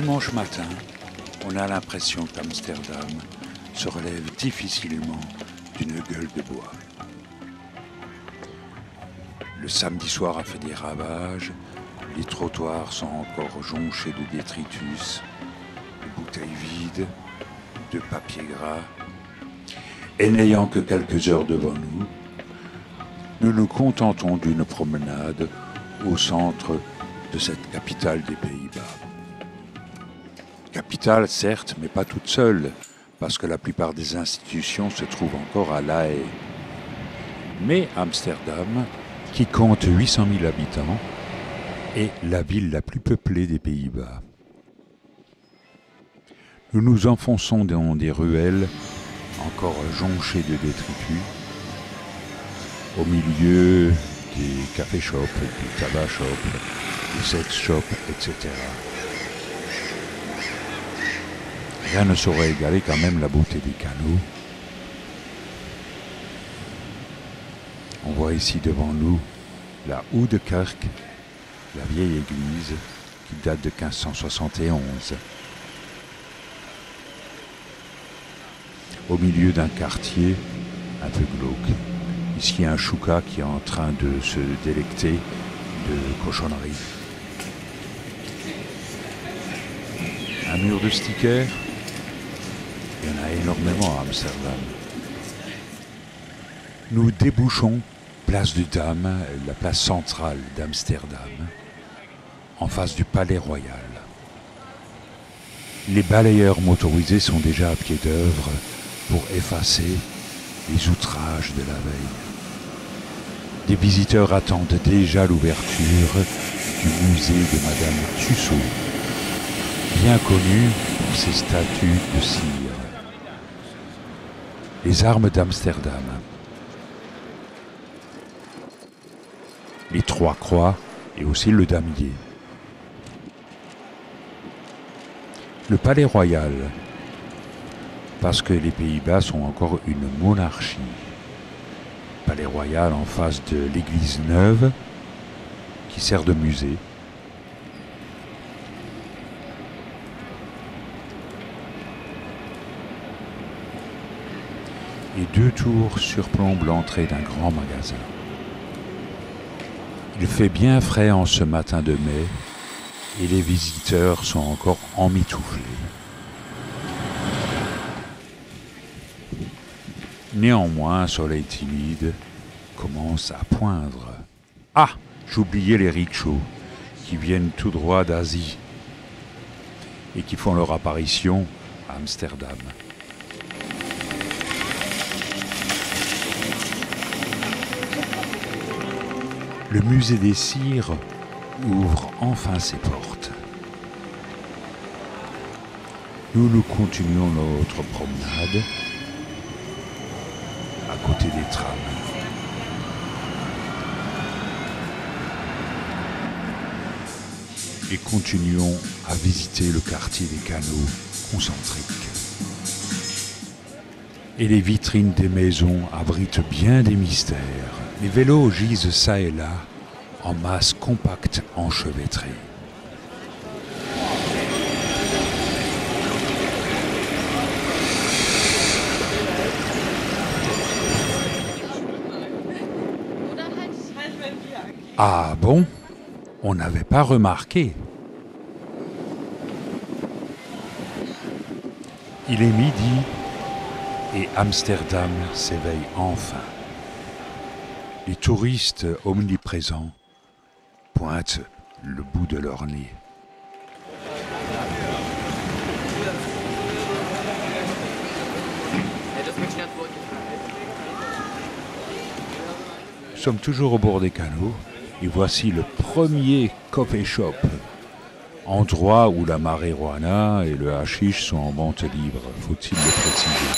dimanche matin, on a l'impression qu'Amsterdam se relève difficilement d'une gueule de bois. Le samedi soir a fait des ravages, les trottoirs sont encore jonchés de détritus, de bouteilles vides, de papier gras. Et n'ayant que quelques heures devant nous, nous nous contentons d'une promenade au centre de cette capitale des Pays-Bas. Capitale, certes, mais pas toute seule, parce que la plupart des institutions se trouvent encore à La Haye. Mais Amsterdam, qui compte 800 000 habitants, est la ville la plus peuplée des Pays-Bas. Nous nous enfonçons dans des ruelles encore jonchées de détritus, au milieu des café shops, des tabac shops, des sex shops, etc. Rien ne saurait égaler quand même la beauté des canaux. On voit ici devant nous la Oude Kerk, la vieille église qui date de 1571. Au milieu d'un quartier un peu glauque. Ici, il y a un chouka qui est en train de se délecter de cochonneries. Un mur de stickers, il y en a énormément à Amsterdam. Nous débouchons place du Dam, la place centrale d'Amsterdam, en face du Palais Royal. Les balayeurs motorisés sont déjà à pied d'œuvre pour effacer les outrages de la veille. Des visiteurs attendent déjà l'ouverture du musée de Madame Tussaud, bien connue pour ses statues de cire. Les armes d'Amsterdam. Les trois croix et aussi le damier. Le Palais Royal, parce que les Pays-Bas sont encore une monarchie. Palais Royal en face de l'église neuve, qui sert de musée. Et deux tours surplombent l'entrée d'un grand magasin. Il fait bien frais en ce matin de mai, et les visiteurs sont encore emmitouflés. Néanmoins, un soleil timide commence à poindre. Ah, j'oubliais les rickshaws qui viennent tout droit d'Asie et qui font leur apparition à Amsterdam. Le musée des cires ouvre enfin ses portes. Nous continuons notre promenade à côté des trams. Et continuons à visiter le quartier des canaux concentriques. Et les vitrines des maisons abritent bien des mystères. Les vélos gisent çà et là, en masse compacte enchevêtrée. Ah bon? On n'avait pas remarqué. Il est midi et Amsterdam s'éveille enfin. Les touristes omniprésents pointent le bout de leur nez. Nous sommes toujours au bord des canaux et voici le premier coffee shop, endroit où la marijuana et le hashish sont en vente libre, faut-il le préciser.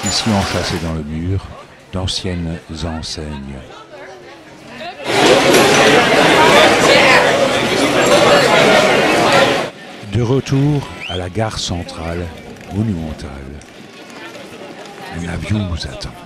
Ici enchâssés dans le mur, d'anciennes enseignes. De retour à la gare centrale monumentale, un avion nous attend.